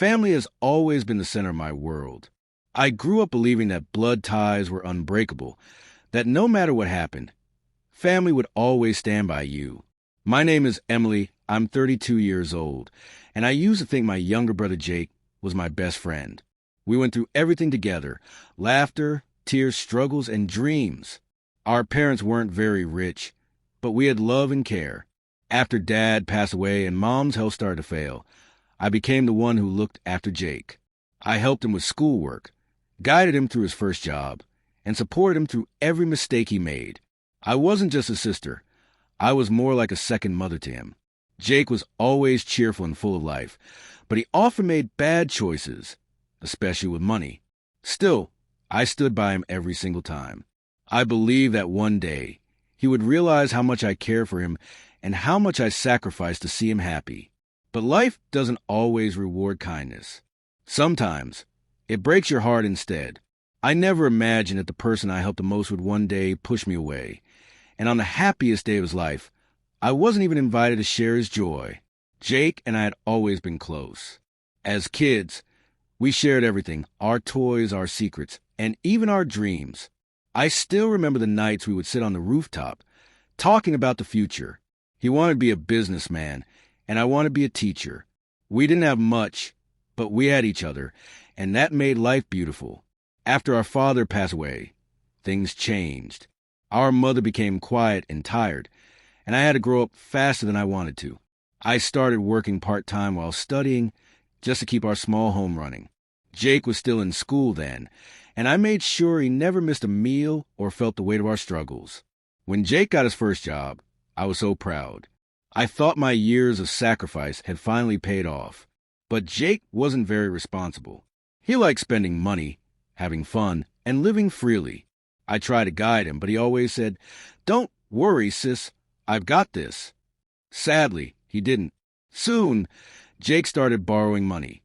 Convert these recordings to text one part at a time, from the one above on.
Family has always been the center of my world. I grew up believing that blood ties were unbreakable, that no matter what happened, family would always stand by you. My name is Emily. I'm 32 years old, and I used to think my younger brother Jake was my best friend. We went through everything together: laughter, tears, struggles, and dreams. Our parents weren't very rich, but we had love and care. After Dad passed away and Mom's health started to fail, I became the one who looked after Jake. I helped him with schoolwork, guided him through his first job, and supported him through every mistake he made. I wasn't just a sister. I was more like a second mother to him. Jake was always cheerful and full of life, but he often made bad choices, especially with money. Still, I stood by him every single time. I believed that one day he would realize how much I cared for him and how much I sacrificed to see him happy. But life doesn't always reward kindness. Sometimes it breaks your heart instead. I never imagined that the person I helped the most would one day push me away. And on the happiest day of his life, I wasn't even invited to share his joy. Jake and I had always been close. As kids, we shared everything: our toys, our secrets, and even our dreams. I still remember the nights we would sit on the rooftop, talking about the future. He wanted to be a businessman, and I wanted to be a teacher. We didn't have much, but we had each other, and that made life beautiful. After our father passed away, things changed. Our mother became quiet and tired, and I had to grow up faster than I wanted to. I started working part-time while studying, just to keep our small home running. Jake was still in school then, and I made sure he never missed a meal or felt the weight of our struggles. When Jake got his first job, I was so proud. I thought my years of sacrifice had finally paid off. But Jake wasn't very responsible. He liked spending money, having fun, and living freely. I tried to guide him, but he always said, "Don't worry, sis, I've got this." Sadly, he didn't. Soon, Jake started borrowing money,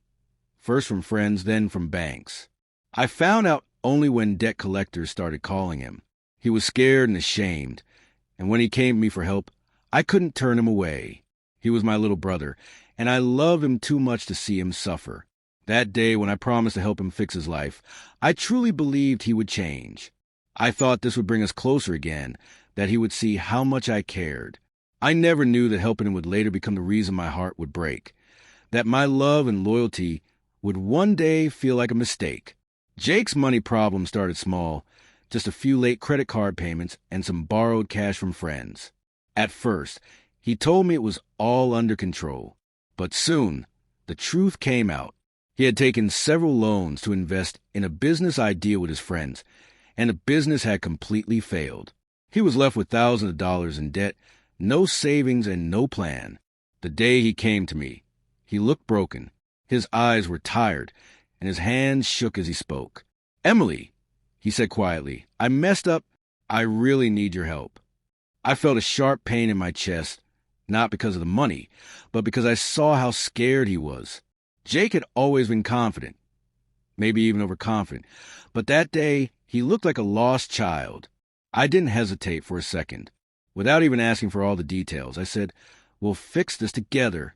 first from friends, then from banks. I found out only when debt collectors started calling him. He was scared and ashamed, and when he came to me for help, I couldn't turn him away. He was my little brother, and I loved him too much to see him suffer. That day when I promised to help him fix his life, I truly believed he would change. I thought this would bring us closer again, that he would see how much I cared. I never knew that helping him would later become the reason my heart would break, that my love and loyalty would one day feel like a mistake. Jake's money problem started small, just a few late credit card payments and some borrowed cash from friends. At first, he told me it was all under control. But soon, the truth came out. He had taken several loans to invest in a business idea with his friends, and the business had completely failed. He was left with thousands of dollars in debt, no savings, and no plan. The day he came to me, he looked broken. His eyes were tired, and his hands shook as he spoke. "Emily," he said quietly, "I messed up. I really need your help." I felt a sharp pain in my chest, not because of the money, but because I saw how scared he was. Jake had always been confident, maybe even overconfident, but that day he looked like a lost child. I didn't hesitate for a second. Without even asking for all the details, I said, "We'll fix this together."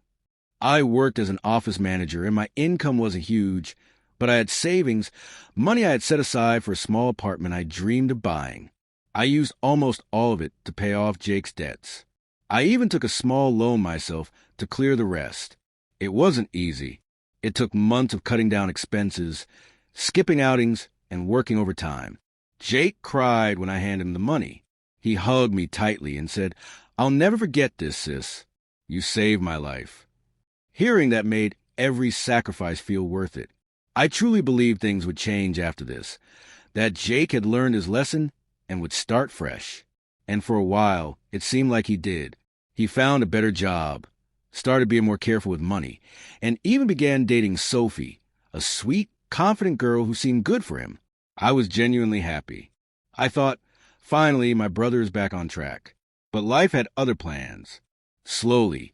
I worked as an office manager, and my income wasn't huge, but I had savings, money I had set aside for a small apartment I dreamed of buying. I used almost all of it to pay off Jake's debts. I even took a small loan myself to clear the rest. It wasn't easy. It took months of cutting down expenses, skipping outings, and working overtime. Jake cried when I handed him the money. He hugged me tightly and said, "I'll never forget this, sis. You saved my life." Hearing that made every sacrifice feel worth it. I truly believed things would change after this, that Jake had learned his lesson and would start fresh. And for a while, it seemed like he did. He found a better job, started being more careful with money, and even began dating Sophie, a sweet, confident girl who seemed good for him. I was genuinely happy. I thought, finally, my brother is back on track. But life had other plans. Slowly,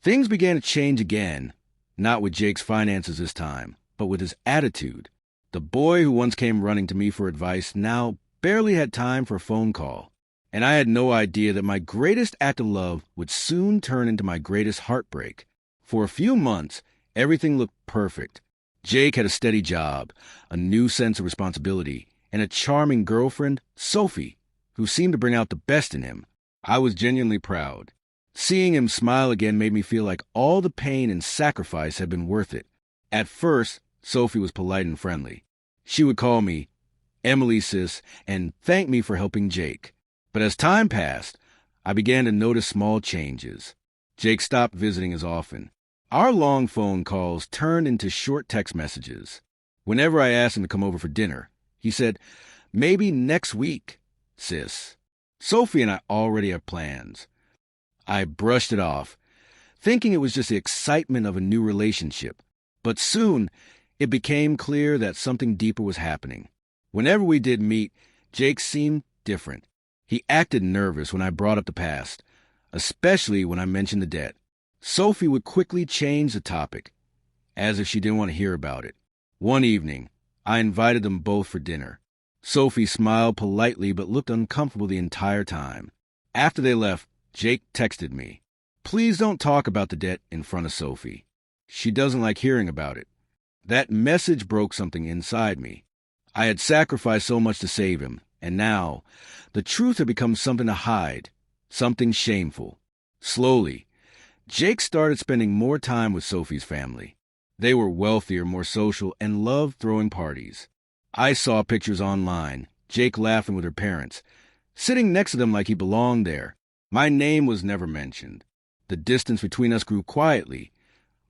things began to change again, not with Jake's finances this time, but with his attitude. The boy who once came running to me for advice now barely had time for a phone call. And I had no idea that my greatest act of love would soon turn into my greatest heartbreak. For a few months, Everything looked perfect. Jake had a steady job, a new sense of responsibility, and a charming girlfriend, Sophie, who seemed to bring out the best in him. I was genuinely proud. Seeing him smile again made me feel like all the pain and sacrifice had been worth it. At first, Sophie was polite and friendly. She would call me Emily, sis, and thank me for helping Jake. But as time passed, I began to notice small changes. Jake stopped visiting as often. Our long phone calls turned into short text messages. Whenever I asked him to come over for dinner, he said, "Maybe next week, sis." Sophie and I already have plans. I brushed it off, thinking it was just the excitement of a new relationship. But soon, it became clear that something deeper was happening. Whenever we did meet, Jake seemed different. He acted nervous when I brought up the past, especially when I mentioned the debt. Sophie would quickly change the topic, as if she didn't want to hear about it. One evening, I invited them both for dinner. Sophie smiled politely but looked uncomfortable the entire time. After they left, Jake texted me, "Please don't talk about the debt in front of Sophie. She doesn't like hearing about it." That message broke something inside me. I had sacrificed so much to save him, and now the truth had become something to hide, something shameful. Slowly, Jake started spending more time with Sophie's family. They were wealthier, more social, and loved throwing parties. I saw pictures online, Jake laughing with her parents, sitting next to them like he belonged there. My name was never mentioned. The distance between us grew quietly,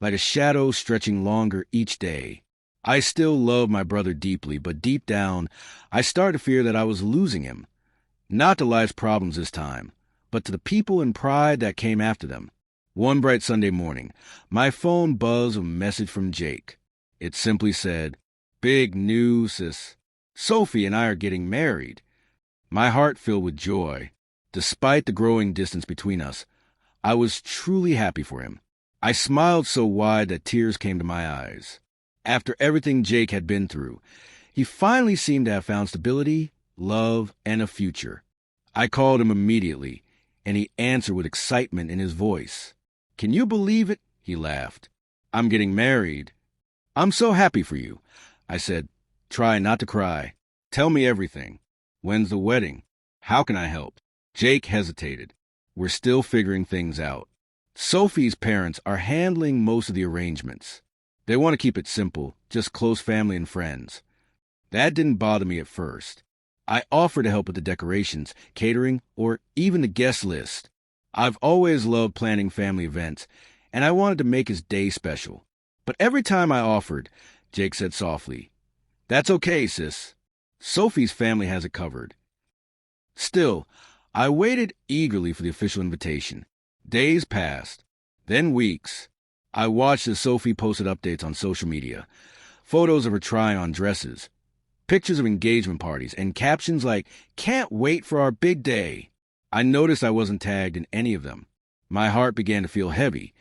like a shadow stretching longer each day. I still loved my brother deeply, but deep down, I started to fear that I was losing him. Not to life's problems this time, but to the people and pride that came after them. One bright Sunday morning, my phone buzzed with a message from Jake. It simply said, "Big news, sis. Sophie and I are getting married." My heart filled with joy. Despite the growing distance between us, I was truly happy for him. I smiled so wide that tears came to my eyes. After everything Jake had been through, he finally seemed to have found stability, love, and a future. I called him immediately, and he answered with excitement in his voice. "Can you believe it?" he laughed. "I'm getting married." "I'm so happy for you." I said, "Try not to cry. Tell me everything. When's the wedding? How can I help?" Jake hesitated. "We're still figuring things out. Sophie's parents are handling most of the arrangements. They want to keep it simple, just close family and friends." That didn't bother me at first. I offered to help with the decorations, catering, or even the guest list. I've always loved planning family events, and I wanted to make his day special. But every time I offered, Jake said softly, "That's okay, sis. Sophie's family has it covered." Still, I waited eagerly for the official invitation. Days passed, then weeks. I watched as Sophie posted updates on social media, photos of her trying on dresses, pictures of engagement parties, and captions like, "Can't wait for our big day." I noticed I wasn't tagged in any of them. My heart began to feel heavy,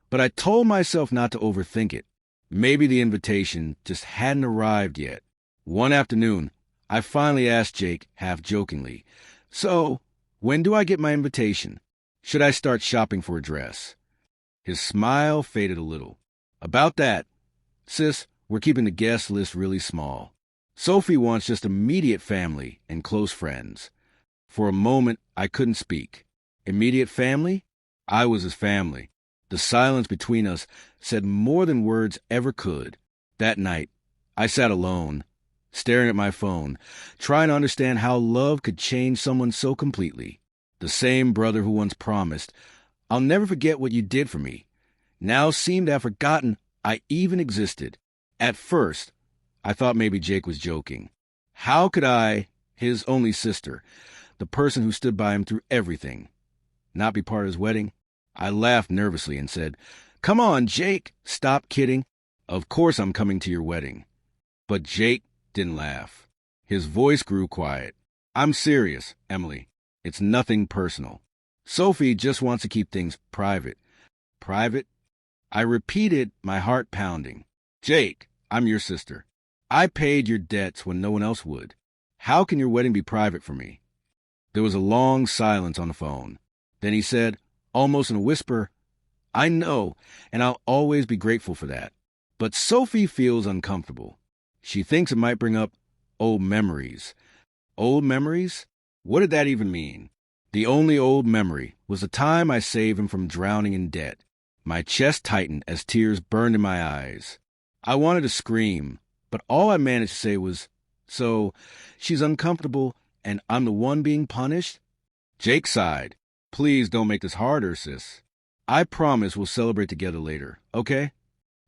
but I told myself not to overthink it. Maybe the invitation just hadn't arrived yet. One afternoon, I finally asked Jake, half jokingly, "So, when do I get my invitation? Should I start shopping for a dress?" His smile faded a little. "About that, sis, we're keeping the guest list really small. Sophie wants just immediate family and close friends." For a moment, I couldn't speak. Immediate family? I was his family. The silence between us said more than words ever could. That night, I sat alone, staring at my phone, trying to understand how love could change someone so completely. The same brother who once promised, "I'll never forget what you did for me," now seemed to have forgotten I even existed. At first, I thought maybe Jake was joking. How could I, his only sister, the person who stood by him through everything, not be part of his wedding? I laughed nervously and said, "Come on, Jake, stop kidding. Of course I'm coming to your wedding." But Jake didn't laugh. His voice grew quiet. "I'm serious, Emily. It's nothing personal. Sophie just wants to keep things private." "Private?" I repeated, my heart pounding. "Jake, I'm your sister. I paid your debts when no one else would. How can your wedding be private for me?" There was a long silence on the phone. Then he said, almost in a whisper, I know, and I'll always be grateful for that. But Sophie feels uncomfortable. She thinks it might bring up old memories. Old memories? What did that even mean? The only old memory was the time I saved him from drowning in debt. My chest tightened as tears burned in my eyes. I wanted to scream, but all I managed to say was, "So, she's uncomfortable and I'm the one being punished?" Jake sighed. "Please don't make this harder, sis. I promise we'll celebrate together later, okay?"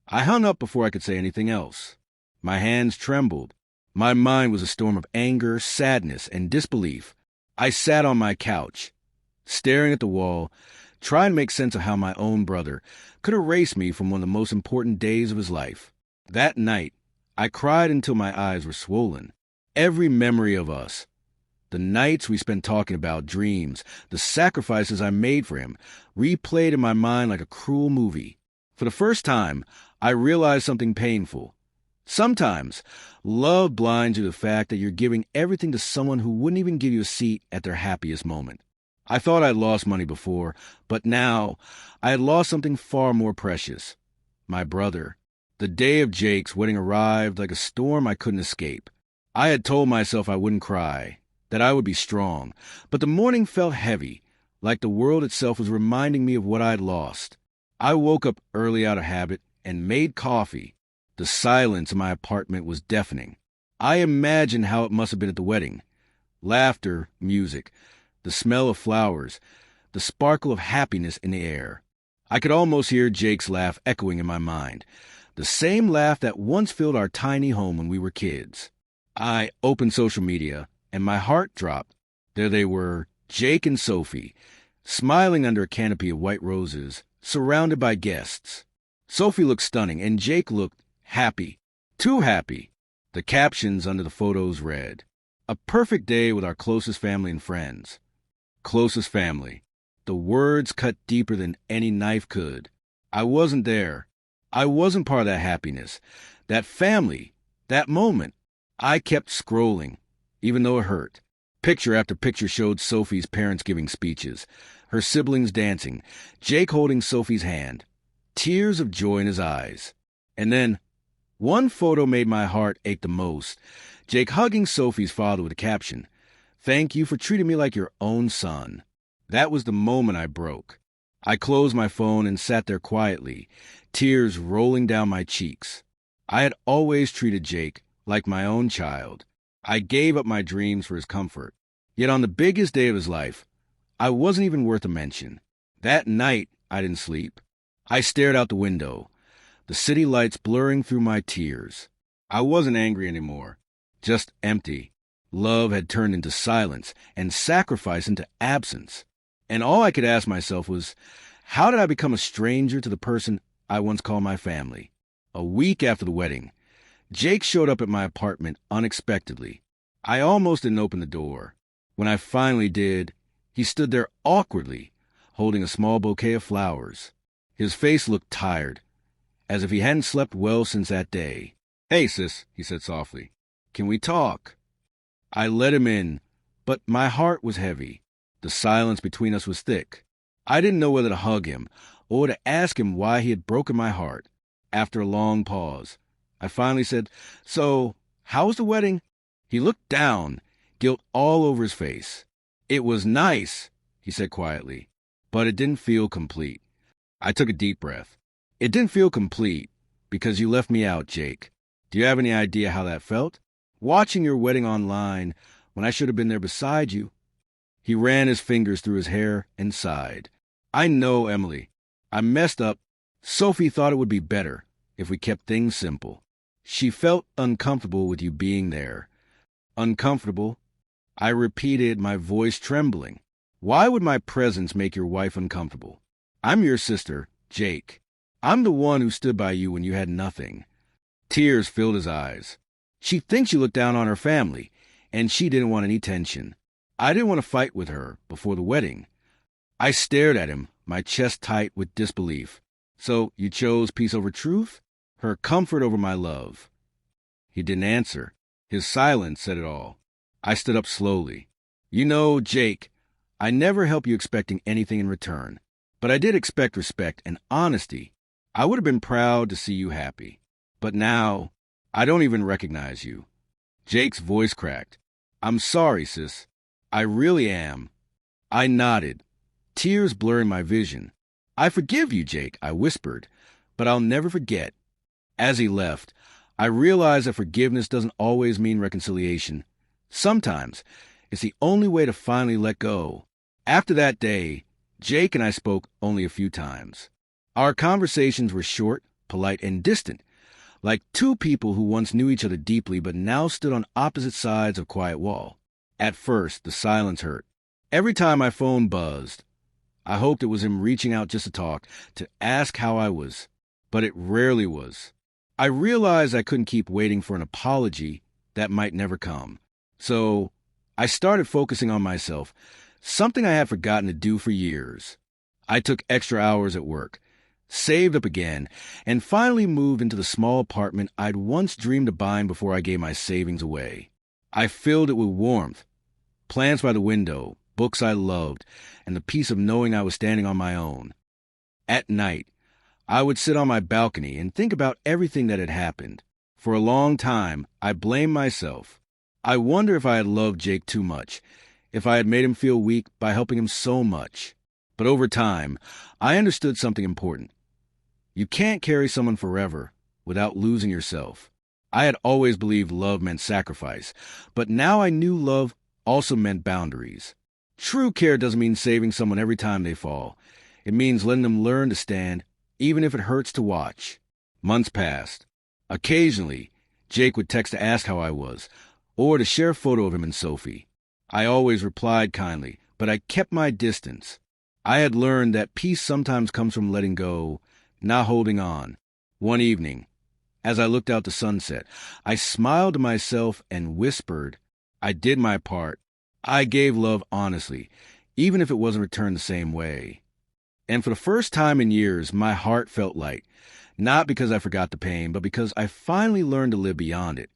I hung up before I could say anything else. My hands trembled. My mind was a storm of anger, sadness, and disbelief. I sat on my couch, staring at the wall, trying to make sense of how my own brother could erase me from one of the most important days of his life. That night, I cried until my eyes were swollen. Every memory of us, the nights we spent talking about dreams, the sacrifices I made for him, replayed in my mind like a cruel movie. For the first time, I realized something painful. Sometimes, love blinds you to the fact that you're giving everything to someone who wouldn't even give you a seat at their happiest moment. I thought I'd lost money before, but now I had lost something far more precious. My brother. The day of Jake's wedding arrived like a storm I couldn't escape. I had told myself I wouldn't cry, that I would be strong, but the morning felt heavy, like the world itself was reminding me of what I'd lost. I woke up early out of habit and made coffee. The silence in my apartment was deafening. I imagined how it must have been at the wedding. Laughter, music, the smell of flowers, the sparkle of happiness in the air. I could almost hear Jake's laugh echoing in my mind, the same laugh that once filled our tiny home when we were kids. I opened social media, and my heart dropped. There they were, Jake and Sophie, smiling under a canopy of white roses, surrounded by guests. Sophie looked stunning, and Jake looked happy. Too happy. The captions under the photos read, "A perfect day with our closest family and friends." Closest family. The words cut deeper than any knife could. I wasn't there. I wasn't part of that happiness, that family, that moment. I kept scrolling, even though it hurt. Picture after picture showed Sophie's parents giving speeches, her siblings dancing, Jake holding Sophie's hand, tears of joy in his eyes. And then, one photo made my heart ache the most. Jake hugging Sophie's father with a caption, "Thank you for treating me like your own son." That was the moment I broke. I closed my phone and sat there quietly, tears rolling down my cheeks. I had always treated Jake like my own child. I gave up my dreams for his comfort. Yet on the biggest day of his life, I wasn't even worth a mention. That night, I didn't sleep. I stared out the window, the city lights blurring through my tears. I wasn't angry anymore, just empty. Love had turned into silence and sacrifice into absence. And all I could ask myself was, how did I become a stranger to the person I once called my family? A week after the wedding, Jake showed up at my apartment unexpectedly. I almost didn't open the door. When I finally did, he stood there awkwardly, holding a small bouquet of flowers. His face looked tired, as if he hadn't slept well since that day. "Hey, sis," he said softly. "Can we talk?" I let him in, but my heart was heavy. The silence between us was thick. I didn't know whether to hug him or to ask him why he had broken my heart. After a long pause, I finally said, "So, how was the wedding?" He looked down, guilt all over his face. "It was nice," he said quietly, "but it didn't feel complete." I took a deep breath. "It didn't feel complete because you left me out, Jake. Do you have any idea how that felt? Watching your wedding online when I should have been there beside you." He ran his fingers through his hair and sighed. "I know, Emily. I messed up. Sophie thought it would be better if we kept things simple. She felt uncomfortable with you being there." "Uncomfortable?" I repeated, my voice trembling. "Why would my presence make your wife uncomfortable? I'm your sister, Jake. I'm the one who stood by you when you had nothing." Tears filled his eyes. "She thinks you looked down on her family, and she didn't want any tension. I didn't want to fight with her before the wedding." I stared at him, my chest tight with disbelief. "So you chose peace over truth? Her comfort over my love?" He didn't answer. His silence said it all. I stood up slowly. "You know, Jake, I never help you expecting anything in return. But I did expect respect and honesty. I would have been proud to see you happy. But now, I don't even recognize you. Jake's voice cracked. I'm sorry, sis. I really am. I nodded, tears blurring my vision. I forgive you, Jake, I whispered, but I'll never forget. As he left, I realized that forgiveness doesn't always mean reconciliation. Sometimes, it's the only way to finally let go. After that day, Jake and I spoke only a few times. Our conversations were short, polite, and distant, like two people who once knew each other deeply but now stood on opposite sides of a quiet wall. At first, the silence hurt. Every time my phone buzzed, I hoped it was him reaching out just to talk, to ask how I was. But it rarely was. I realized I couldn't keep waiting for an apology that might never come. So I started focusing on myself, something I had forgotten to do for years. I took extra hours at work, saved up again, and finally moved into the small apartment I'd once dreamed of buying before I gave my savings away. I filled it with warmth, plants by the window, books I loved, and the peace of knowing I was standing on my own. At night, I would sit on my balcony and think about everything that had happened. For a long time, I blamed myself. I wonder if I had loved Jake too much, if I had made him feel weak by helping him so much. But over time, I understood something important. You can't carry someone forever without losing yourself. I had always believed love meant sacrifice, but now I knew love also meant boundaries. True care doesn't mean saving someone every time they fall. It means letting them learn to stand, even if it hurts to watch. Months passed. Occasionally, Jake would text to ask how I was, or to share a photo of him and Sophie. I always replied kindly, but I kept my distance. I had learned that peace sometimes comes from letting go, not holding on. One evening, as I looked out the sunset, I smiled to myself and whispered, I did my part. I gave love honestly, even if it wasn't returned the same way. And for the first time in years, my heart felt light, not because I forgot the pain, but because I finally learned to live beyond it.